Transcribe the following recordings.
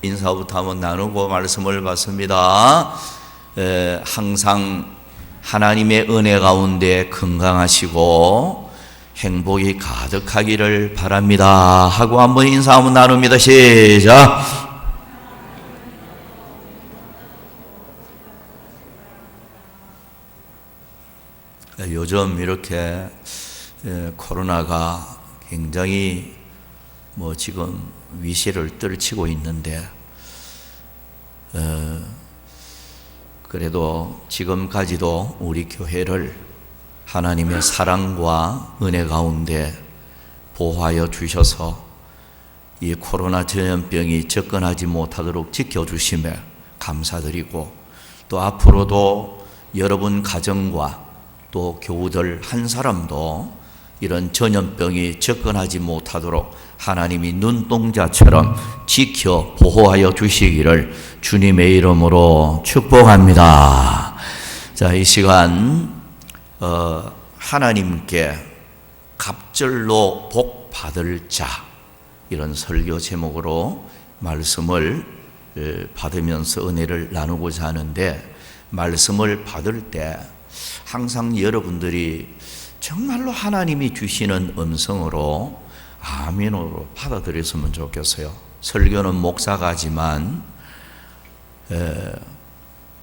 인사부터 한번 나누고 말씀을 받습니다. 항상 하나님의 은혜 가운데 건강하시고 행복이 가득하기를 바랍니다 하고 한번 인사 한번 나눕니다. 시작. 요즘 이렇게 코로나가 굉장히 지금 위세를 떨치고 있는데 그래도 지금까지도 우리 교회를 하나님의 사랑과 은혜 가운데 보호하여 주셔서 이 코로나 전염병이 접근하지 못하도록 지켜주심에 감사드리고, 또 앞으로도 여러분 가정과 또 교우들 한 사람도 이런 전염병이 접근하지 못하도록 하나님이 눈동자처럼 지켜 보호하여 주시기를 주님의 이름으로 축복합니다. 자, 이 시간 하나님께 갑절로 복 받을 자, 이런 설교 제목으로 말씀을 받으면서 은혜를 나누고자 하는데, 말씀을 받을 때 항상 여러분들이 정말로 하나님이 주시는 음성으로 아멘으로 받아들였으면 좋겠어요. 설교는 목사가 하지만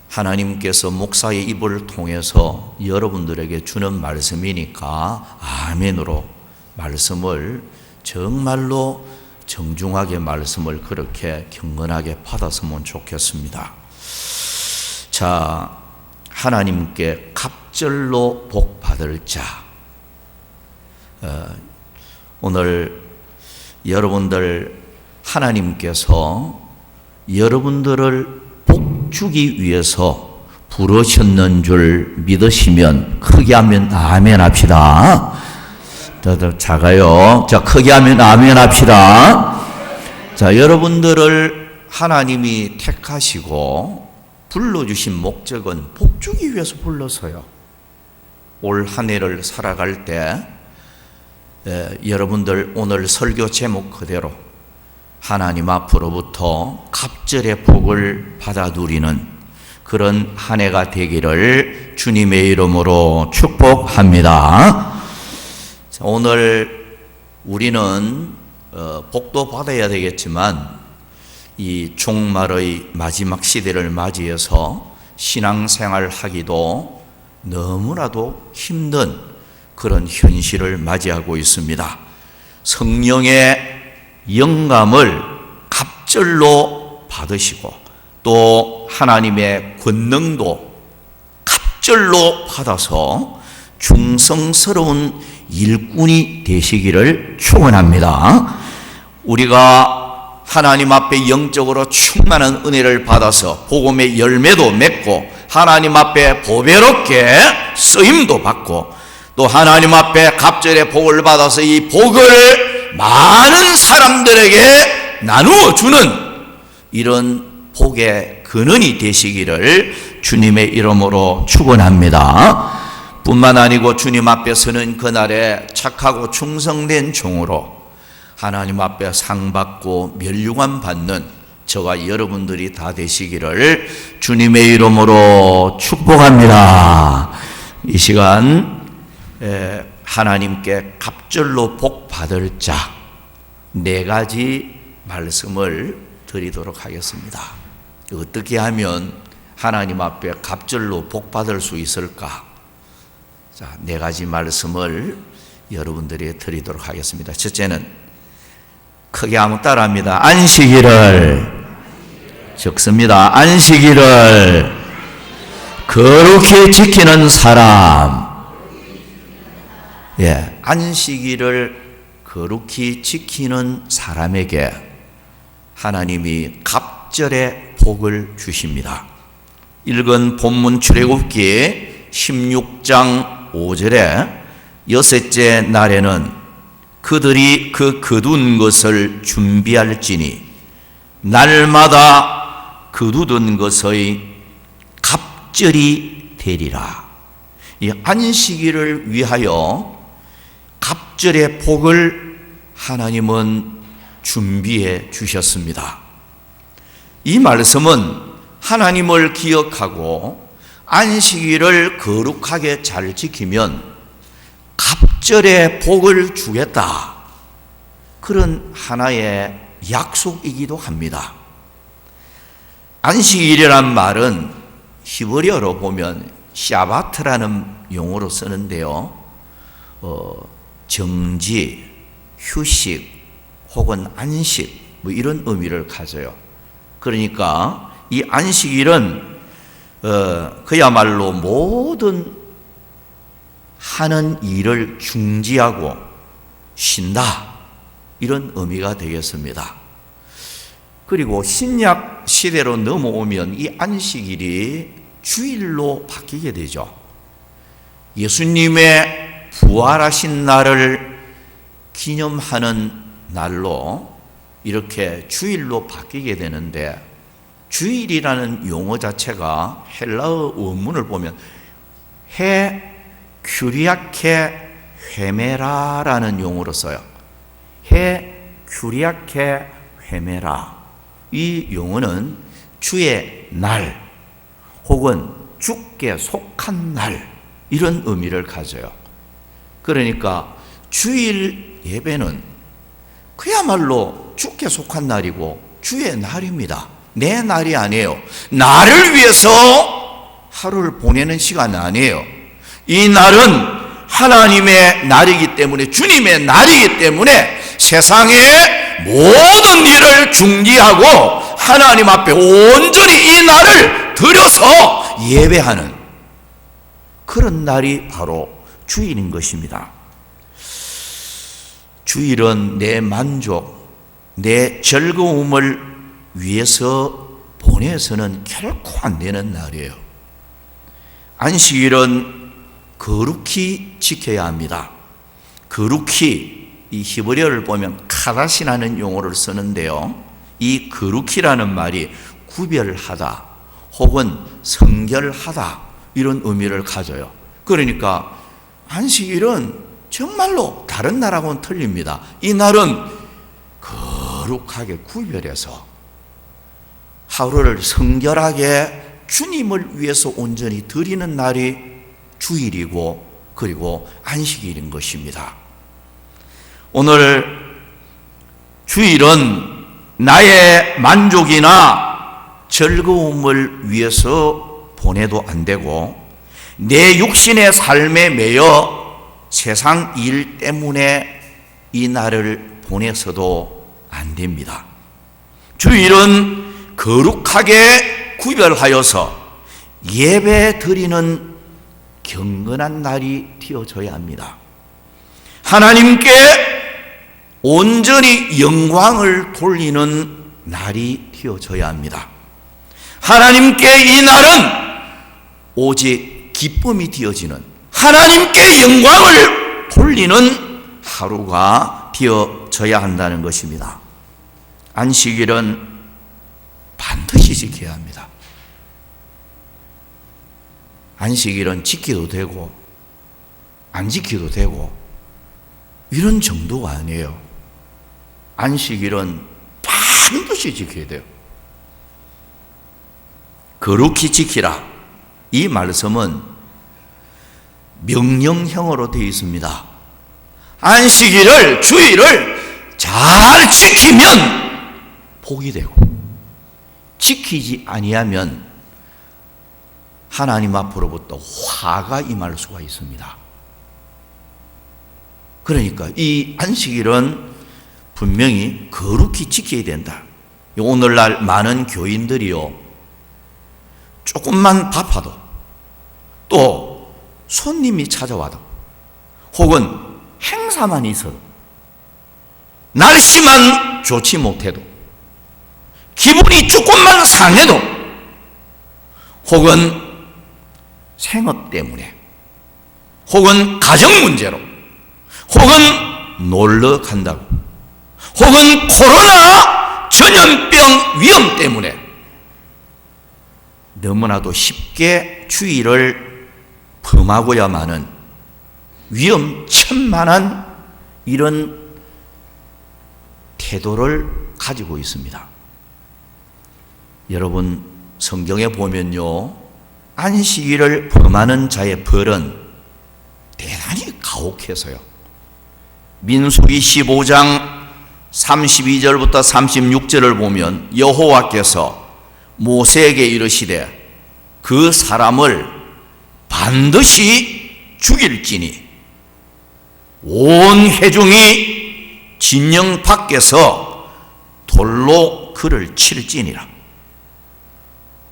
하나님께서 목사의 입을 통해서 여러분들에게 주는 말씀이니까 아멘으로 말씀을 정말로 정중하게 말씀을 그렇게 경건하게 받았으면 좋겠습니다. 자, 하나님께 갑절로 복 받을 자. 오늘 여러분들 하나님께서 여러분들을 복 주기 위해서 부르셨는 줄 믿으시면 크게 하면 아멘 합시다. 더 작아요. 자, 크게 하면 아멘 합시다. 자, 여러분들을 하나님이 택하시고 불러주신 목적은 복 주기 위해서 불러서요. 올 한 해를 살아갈 때 여러분들 오늘 설교 제목 그대로 하나님 앞으로부터 갑절의 복을 받아 누리는 그런 한 해가 되기를 주님의 이름으로 축복합니다. 자, 오늘 우리는 복도 받아야 되겠지만 이 종말의 마지막 시대를 맞이해서 신앙생활 하기도 너무나도 힘든 그런 현실을 맞이하고 있습니다. 성령의 영감을 갑절로 받으시고 또 하나님의 권능도 갑절로 받아서 충성스러운 일꾼이 되시기를 축원합니다. 우리가 하나님 앞에 영적으로 충만한 은혜를 받아서 복음의 열매도 맺고 하나님 앞에 보배롭게 쓰임도 받고 또 하나님 앞에 갑절의 복을 받아서 이 복을 많은 사람들에게 나누어 주는 이런 복의 근원이 되시기를 주님의 이름으로 축원합니다. 뿐만 아니고 주님 앞에 서는 그날에 착하고 충성된 종으로 하나님 앞에 상 받고 멸류관 받는 저와 여러분들이 다 되시기를 주님의 이름으로 축복합니다. 이 시간 하나님께 갑절로 복 받을 자 4가지 말씀을 드리도록 하겠습니다. 어떻게 하면 하나님 앞에 갑절로 복 받을 수 있을까? 자, 4가지 말씀을 여러분들이 드리도록 하겠습니다. 첫째는 크게 한번 따라합니다. 안식일을 적습니다. 안식일을 거룩히 지키는 사람. 예, 안식일을 거룩히 지키는 사람에게 하나님이 갑절의 복을 주십니다. 읽은 본문 출애굽기 16장 5절에 여섯째 날에는 그들이 그 거둔 것을 준비할지니 날마다 거두던 것의 갑절이 되리라. 이 안식일을 위하여 갑절의 복을 하나님은 준비해 주셨습니다. 이 말씀은 하나님을 기억하고 안식일을 거룩하게 잘 지키면 갑절의 복을 주겠다, 그런 하나의 약속이기도 합니다. 안식일이란 말은 히브리어로 보면 샤바트라는 용어로 쓰는데요, 정지, 휴식 혹은 안식 이런 의미를 가져요. 그러니까 이 안식일은 그야말로 모든 하는 일을 중지하고 쉰다, 이런 의미가 되겠습니다. 그리고 신약 시대로 넘어오면 이 안식일이 주일로 바뀌게 되죠. 예수님의 부활하신 날을 기념하는 날로 이렇게 주일로 바뀌게 되는데, 주일이라는 용어 자체가 헬라어 원문을 보면 해 큐리아케 헤메라라는 용어로 써요. 해 큐리아케 헤메라. 이 용어는 주의 날 혹은 주께 속한 날, 이런 의미를 가져요. 그러니까 주일 예배는 그야말로 주께 속한 날이고 주의 날입니다. 내 날이 아니에요. 나를 위해서 하루를 보내는 시간 아니에요. 이 날은 하나님의 날이기 때문에, 주님의 날이기 때문에 세상의 모든 일을 중지하고 하나님 앞에 온전히 이 날을 드려서 예배하는 그런 날이 바로 주일인 것입니다. 주일은 내 만족, 내 즐거움을 위해서 보내서는 결코 안 되는 날이에요. 안식일은 거룩히 지켜야 합니다. 거룩히, 이 히브리어를 보면 카다시라는 용어를 쓰는데요, 이 거룩히라는 말이 구별하다 혹은 성결하다, 이런 의미를 가져요. 그러니까 안식일은 정말로 다른 날하고는 틀립니다. 이 날은 거룩하게 구별해서 하루를 성결하게 주님을 위해서 온전히 드리는 날이 주일이고, 그리고 안식일인 것입니다. 오늘 주일은 나의 만족이나 즐거움을 위해서 보내도 안 되고, 내 육신의 삶에 매여 세상 일 때문에 이 날을 보내서도 안 됩니다. 주일은 거룩하게 구별하여서 예배 드리는 경건한 날이 되어져야 합니다. 하나님께 온전히 영광을 돌리는 날이 되어져야 합니다. 하나님께 이 날은 오직 기쁨이 되어지는, 하나님께 영광을 돌리는 하루가 되어져야 한다는 것입니다. 안식일은 반드시 지켜야 합니다. 안식일은 지켜도 되고 안 지켜도 되고 이런 정도가 아니에요. 안식일은 반드시 지켜야 돼요. 거룩히 지키라, 이 말씀은 명령형으로 되어 있습니다. 안식일을, 주일을 잘 지키면 복이 되고, 지키지 아니하면 하나님 앞으로부터 화가 임할 수가 있습니다. 그러니까 이 안식일은 분명히 거룩히 지켜야 된다. 오늘날 많은 교인들이요, 조금만 바빠도, 또 손님이 찾아와도, 혹은 행사만 있어도, 날씨만 좋지 못해도, 기분이 조금만 상해도, 혹은 생업 때문에, 혹은 가정 문제로, 혹은 놀러 간다고, 혹은 코로나 전염병 위험 때문에 너무나도 쉽게 주의를 범하고야만은 위험천만한 이런 태도를 가지고 있습니다. 여러분 성경에 보면요, 안식일을 범하는 자의 벌은 대단히 가혹해서요. 민수기 15장 32절부터 36절을 보면 여호와께서 모세에게 이르시되 그 사람을 반드시 죽일지니 온 회중이 진영 밖에서 돌로 그를 칠지니라.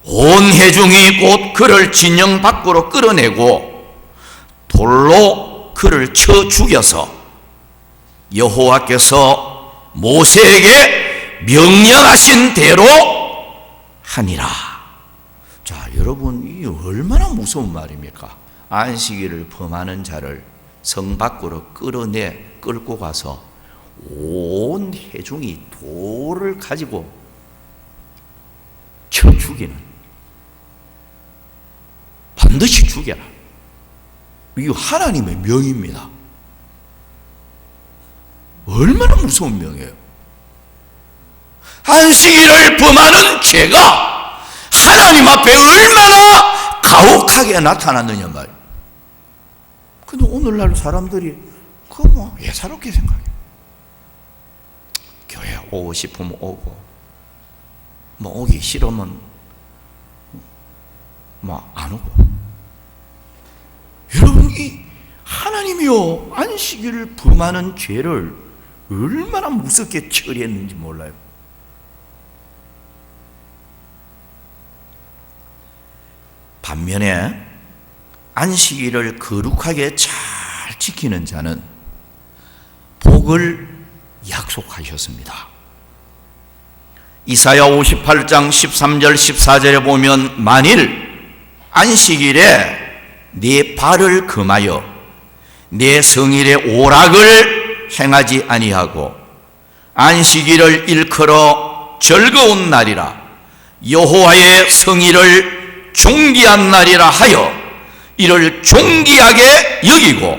온 회중이 곧 그를 진영 밖으로 끌어내고 돌로 그를 쳐 죽여서 여호와께서 모세에게 명령하신 대로 하니라. 자, 여러분, 이 얼마나 무서운 말입니까? 안식일을 범하는 자를 성 밖으로 끌고 가서 온 회중이 돌을 가지고 쳐 죽이는, 반드시 죽여라. 이거 하나님의 명입니다. 얼마나 무서운 명이에요. 안식일을 범하는 죄가 하나님 앞에 얼마나 가혹하게 나타났느냐 말이에요. 근데 오늘날 사람들이 그거 뭐 예사롭게 생각해요. 교회 오고 싶으면 오고, 뭐 오기 싫으면 뭐 안 오고. 여러분, 이 하나님이요, 안식일을 범하는 죄를 얼마나 무섭게 처리했는지 몰라요. 반면에 안식일을 거룩하게 잘 지키는 자는 복을 약속하셨습니다. 이사야 58장 13절 14절에 보면 만일 안식일에 네 발을 금하여 내 성일의 오락을 행하지 아니하고 안식일을 일컬어 즐거운 날이라 여호와의 성일을 존귀한 날이라 하여 이를 존귀하게 여기고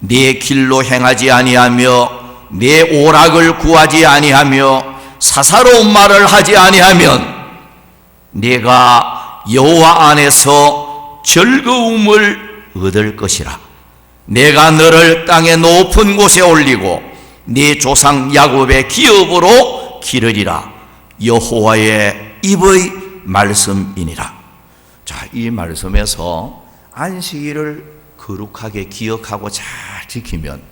내 길로 행하지 아니하며 내 오락을 구하지 아니하며 사사로운 말을 하지 아니하면 내가 여호와 안에서 즐거움을 얻을 것이라. 내가 너를 땅의 높은 곳에 올리고 네 조상 야곱의 기업으로 기르리라. 여호와의 입의 말씀이니라. 자, 이 말씀에서 안식일을 거룩하게 기억하고 잘 지키면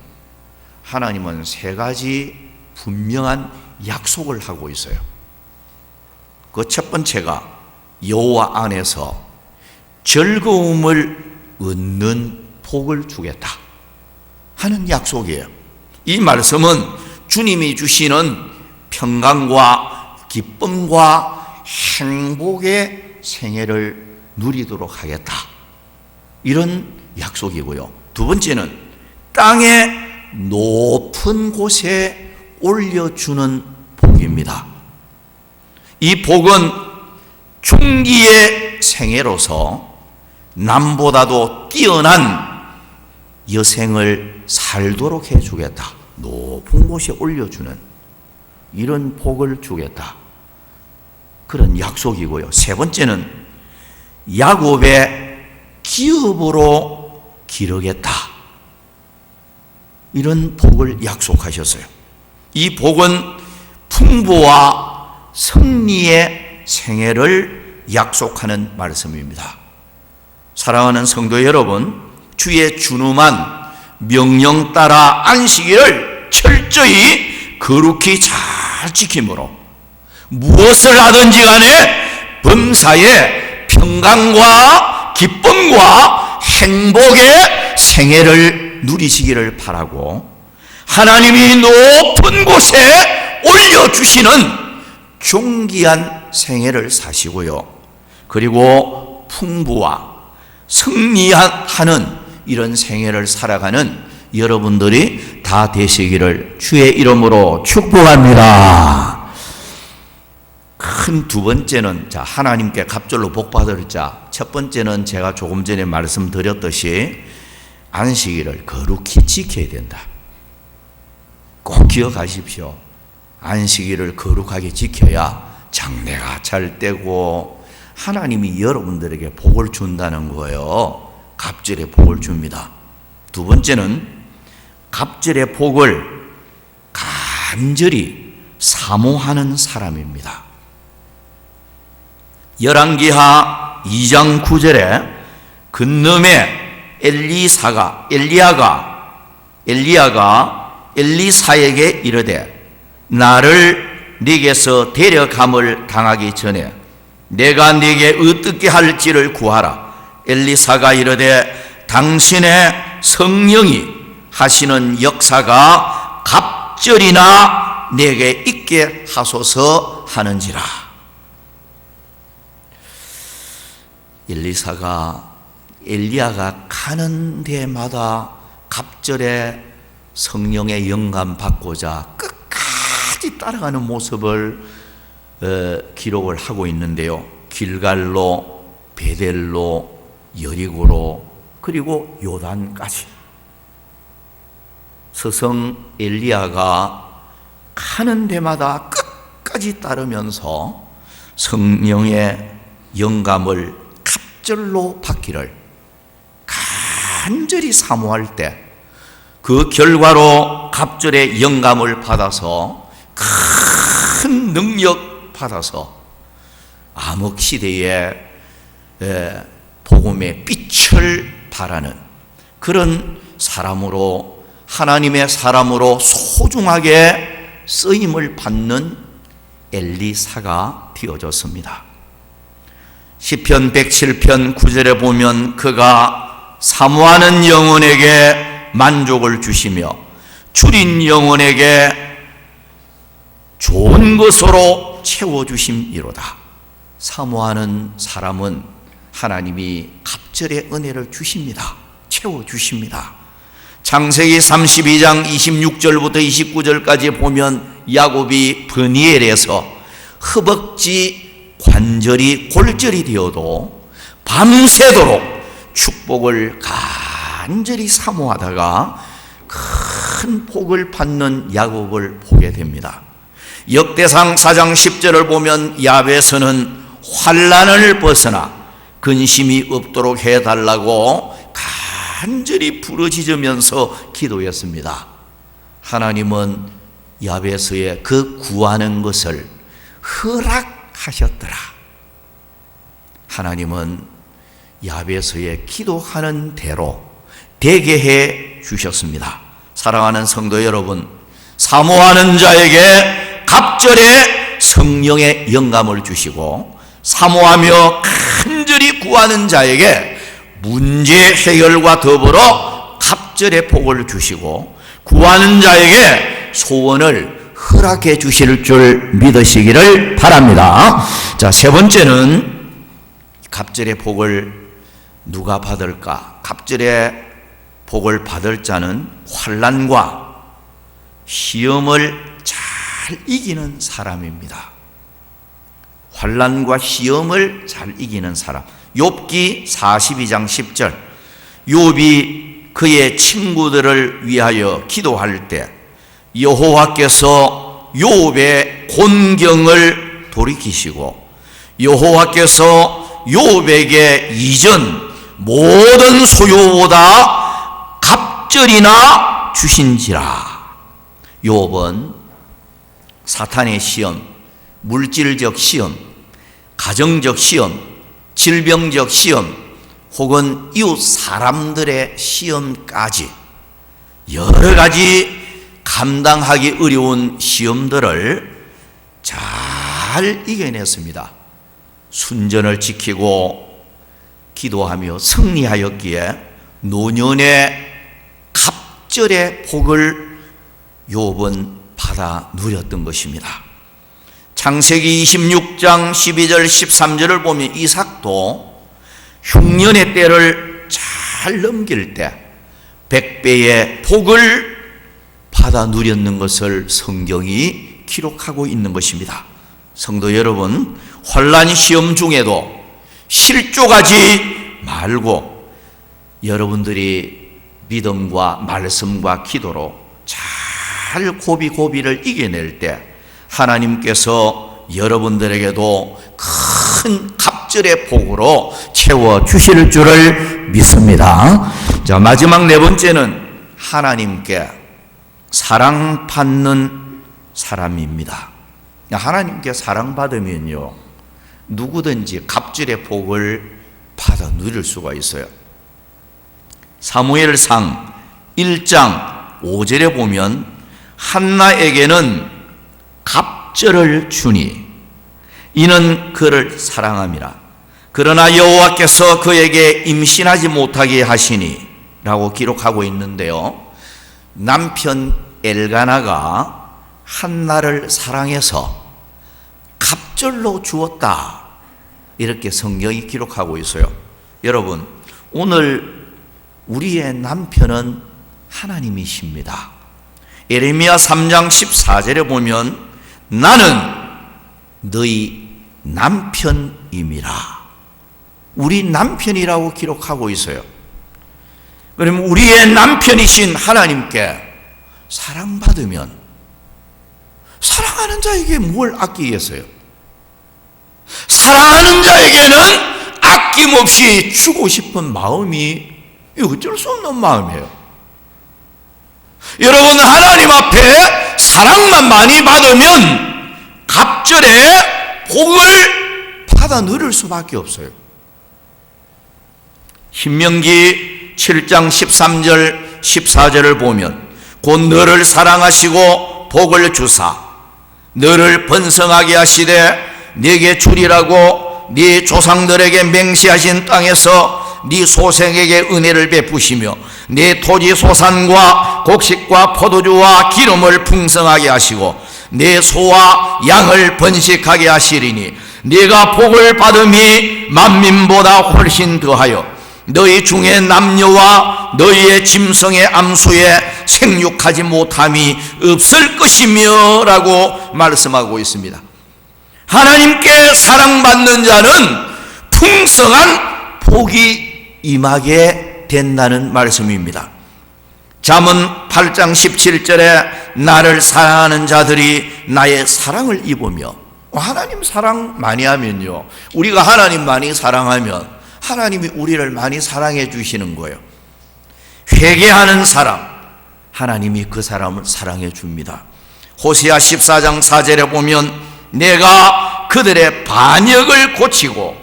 하나님은 세 가지 분명한 약속을 하고 있어요. 그 첫 번째가 여호와 안에서 즐거움을 얻는 복을 주겠다 하는 약속이에요. 이 말씀은 주님이 주시는 평강과 기쁨과 행복의 생애를 누리도록 하겠다, 이런 약속이고요. 두 번째는 땅의 높은 곳에 올려주는 복입니다. 이 복은 총기의 생애로서 남보다도 뛰어난 여생을 살도록 해주겠다, 높은 곳에 올려주는 이런 복을 주겠다, 그런 약속이고요. 세 번째는 야곱의 기업으로 기르겠다, 이런 복을 약속하셨어요. 이 복은 풍부와 승리의 생애를 약속하는 말씀입니다. 사랑하는 성도 여러분, 주의 준엄한 명령 따라 안식일을 철저히 거룩히 잘 지킴으로 무엇을 하든지 간에 범사에 평강과 기쁨과 행복의 생애를 누리시기를 바라고, 하나님이 높은 곳에 올려주시는 존귀한 생애를 사시고요, 그리고 풍부와 승리하는 이런 생애를 살아가는 여러분들이 다 되시기를 주의 이름으로 축복합니다. 큰 두 번째는, 자, 하나님께 갑절로 복받을 자. 첫 번째는 제가 조금 전에 말씀드렸듯이 안식일을 거룩히 지켜야 된다. 꼭 기억하십시오. 안식일을 거룩하게 지켜야 장래가 잘 되고 하나님이 여러분들에게 복을 준다는 거예요. 갑절의 복을 줍니다. 두 번째는 갑절의 복을 간절히 사모하는 사람입니다. 열왕기하 2장 9절에 근놈의 엘리야가 엘리사에게 이르되 나를 네게서 데려감을 당하기 전에 내가 네게 어떻게 할지를 구하라. 엘리사가 이르되 당신의 성령이 하시는 역사가 갑절이나 내게 있게 하소서 하는지라. 엘리야가 가는 데마다 갑절에 성령의 영감 받고자 끝까지 따라가는 모습을 기록을 하고 있는데요. 길갈로, 베델로, 여리고로, 그리고 요단까지 스승 엘리야가 가는 데마다 끝까지 따르면서 성령의 영감을 갑절로 받기를 간절히 사모할 때 그 결과로 갑절의 영감을 받아서 큰 능력 받아서 암흑 시대에 복음의 빛을 발하는 그런 사람으로, 하나님의 사람으로 소중하게 쓰임을 받는 엘리사가 되어졌습니다. 시편 107편 9절에 보면 그가 사모하는 영혼에게 만족을 주시며 줄인 영혼에게 좋은 것으로 채워주심이로다. 사모하는 사람은 하나님이 갑절의 은혜를 주십니다. 채워주십니다. 창세기 32장 26절부터 29절까지 보면 야곱이 브니엘에서 허벅지 관절이 골절이 되어도 밤새도록 축복을 간절히 사모하다가 큰 복을 받는 야곱을 보게 됩니다. 역대상 4장 10절을 보면 야베스는 환난을 벗어나 근심이 없도록 해달라고 간절히 부르짖으면서 기도했습니다. 하나님은 야베스의 그 구하는 것을 허락하셨더라. 하나님은 야베스의 기도하는 대로 되게 해 주셨습니다. 사랑하는 성도 여러분, 사모하는 자에게 갑절에 성령의 영감을 주시고 사모하며 간절히 구하는 자에게 문제 해결과 더불어 갑절의 복을 주시고 구하는 자에게 소원을 허락해 주실 줄 믿으시기를 바랍니다. 자, 세 번째는 갑절의 복을 누가 받을까? 갑절의 복을 받을 자는 환난과 시험을 잘 이기는 사람입니다. 환난과 시험을 잘 이기는 사람. 욥기 42장 10절. 욥이 그의 친구들을 위하여 기도할 때 여호와께서 욥의 곤경을 돌이키시고 여호와께서 욥에게 이전 모든 소유보다 갑절이나 주신지라. 욥은 사탄의 시험, 물질적 시험, 가정적 시험, 질병적 시험, 혹은 이웃 사람들의 시험까지 여러 가지 감당하기 어려운 시험들을 잘 이겨냈습니다. 순전을 지키고 기도하며 승리하였기에 노년의 갑절의 복을 욥은 받아 누렸던 것입니다. 창세기 26장 12절 13절을 보면 이삭도 흉년의 때를 잘 넘길 때 100배의 복을 받아 누렸는 것을 성경이 기록하고 있는 것입니다. 성도 여러분, 환난 시험 중에도 실족하지 말고 여러분들이 믿음과 말씀과 기도로 잘 고비고비를 이겨낼 때 하나님께서 여러분들에게도 큰 갑절의 복으로 채워주실 줄을 믿습니다. 자, 마지막 네 번째는 하나님께 사랑받는 사람입니다. 하나님께 사랑받으면요, 누구든지 갑절의 복을 받아 누릴 수가 있어요. 사무엘상 1장 5절에 보면 한나에게는 갑절을 주니 이는 그를 사랑함이라. 그러나 여호와께서 그에게 임신하지 못하게 하시니 라고 기록하고 있는데요, 남편 엘가나가 한나를 사랑해서 갑절로 주었다, 이렇게 성경이 기록하고 있어요. 여러분, 오늘 우리의 남편은 하나님이십니다. 예레미야 3장 14절에 보면 나는 너희 남편임이라, 우리 남편이라고 기록하고 있어요. 그러면 우리의 남편이신 하나님께 사랑받으면 사랑하는 자에게 뭘 아끼겠어요? 사랑하는 자에게는 아낌없이 주고 싶은 마음이 어쩔 수 없는 마음이에요. 여러분, 하나님 앞에 사랑만 많이 받으면 갑절에 복을 받아 누릴 수밖에 없어요. 신명기 7장 13절 14절을 보면 곧 너를 사랑하시고 복을 주사 너를 번성하게 하시되 네게 주리라고 네 조상들에게 맹세하신 땅에서 네 소생에게 은혜를 베푸시며 네 토지 소산과 곡식과 포도주와 기름을 풍성하게 하시고 네 소와 양을 번식하게 하시리니 네가 복을 받음이 만민보다 훨씬 더하여 너희 중에 남녀와 너희의 짐승의 암수에 생육하지 못함이 없을 것이며 라고 말씀하고 있습니다. 하나님께 사랑받는 자는 풍성한 복이 임하게 된다는 말씀입니다. 잠언 8장 17절에 나를 사랑하는 자들이 나의 사랑을 입으며, 하나님 사랑 많이 하면요, 우리가 하나님 많이 사랑하면 하나님이 우리를 많이 사랑해 주시는 거예요. 회개하는 사람, 하나님이 그 사람을 사랑해 줍니다. 호세아 14장 4절에 보면 내가 그들의 반역을 고치고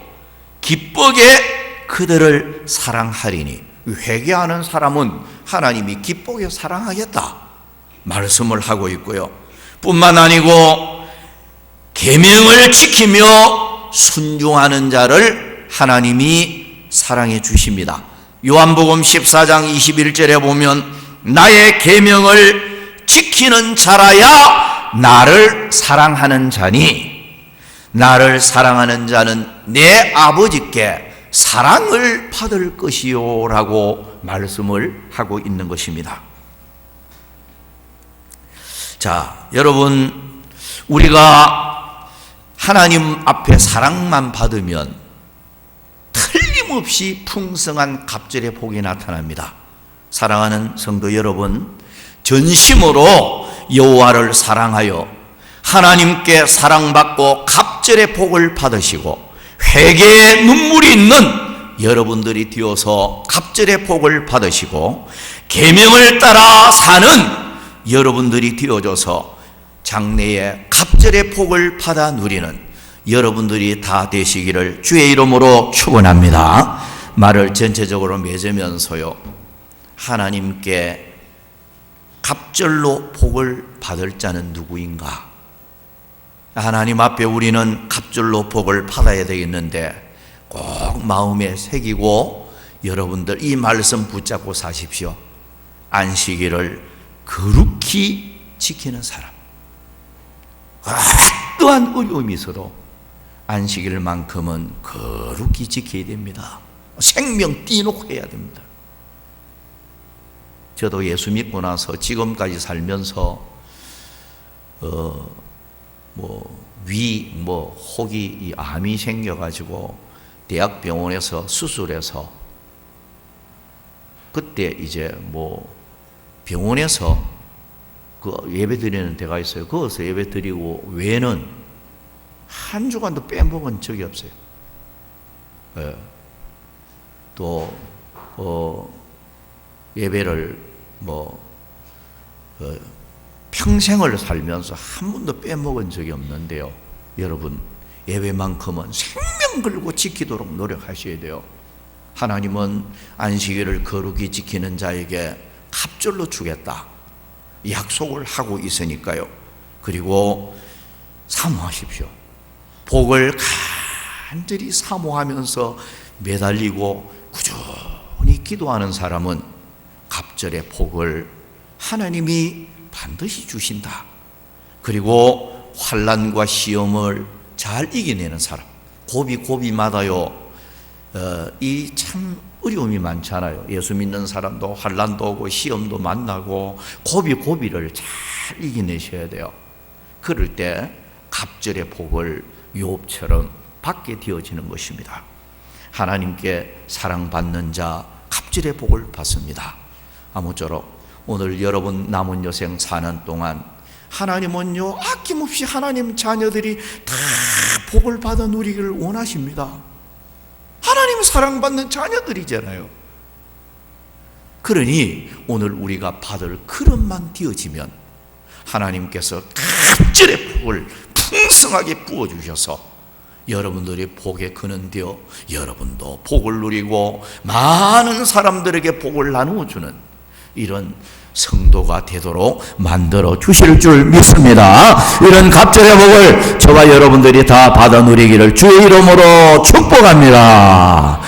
기쁘게 그들을 사랑하리니, 회개하는 사람은 하나님이 기쁘게 사랑하겠다 말씀을 하고 있고요. 뿐만 아니고 계명을 지키며 순종하는 자를 하나님이 사랑해 주십니다. 요한복음 14장 21절에 보면 나의 계명을 지키는 자라야 나를 사랑하는 자니 나를 사랑하는 자는 내 아버지께 사랑을 받을 것이요 라고 말씀을 하고 있는 것입니다. 자, 여러분, 우리가 하나님 앞에 사랑만 받으면 틀림없이 풍성한 갑절의 복이 나타납니다. 사랑하는 성도 여러분, 전심으로 여호와를 사랑하여 하나님께 사랑받고 갑절의 복을 받으시고 회개의 눈물이 있는 여러분들이 되어서 갑절의 복을 받으시고 계명을 따라 사는 여러분들이 되어져서 장래에 갑절의 복을 받아 누리는 여러분들이 다 되시기를 주의 이름으로 축원합니다. 말을 전체적으로 맺으면서요, 하나님께 갑절로 복을 받을 자는 누구인가? 하나님 앞에 우리는 갑절로 복을 받아야 되겠는데 꼭 마음에 새기고 여러분들 이 말씀 붙잡고 사십시오. 안식일을 거룩히 지키는 사람, 어떠한 어려움이 있어도 안식일만큼은 거룩히 지켜야 됩니다. 생명 띄놓고 해야 됩니다. 저도 예수 믿고 나서 지금까지 살면서 혹이 암이 생겨가지고 대학병원에서 수술해서 그때 이제 병원에서 그 예배 드리는 데가 있어요. 거기서 예배 드리고 외에는 한 주간도 빼먹은 적이 없어요. 또 예배를 평생을 살면서 한 번도 빼먹은 적이 없는데요. 여러분, 예배만큼은 생명 걸고 지키도록 노력하셔야 돼요. 하나님은 안식일을 거룩히 지키는 자에게 갑절로 주겠다 약속을 하고 있으니까요. 그리고 사모하십시오. 복을 간절히 사모하면서 매달리고 꾸준히 기도하는 사람은 갑절의 복을 하나님이 반드시 주신다. 그리고 환난과 시험을 잘 이겨내는 사람, 고비마다요 이 참 어려움이 많잖아요. 예수 믿는 사람도 환난도 오고 시험도 만나고 고비를 잘 이겨내셔야 돼요. 그럴 때 갑절의 복을 욥처럼 받게 되어지는 것입니다. 하나님께 사랑받는 자 갑절의 복을 받습니다. 아무쪼록 오늘 여러분 남은 여생 사는 동안 하나님은요 아낌없이 하나님 자녀들이 다 복을 받아 누리기를 원하십니다. 하나님 사랑받는 자녀들이잖아요. 그러니 오늘 우리가 받을 그릇만 되어지면 하나님께서 갑절의 복을 풍성하게 부어주셔서 여러분들이 복에 거는되어 여러분도 복을 누리고 많은 사람들에게 복을 나누어주는 이런 성도가 되도록 만들어 주실 줄 믿습니다. 이런 갑절의 복을 저와 여러분들이 다 받아 누리기를 주의 이름으로 축복합니다.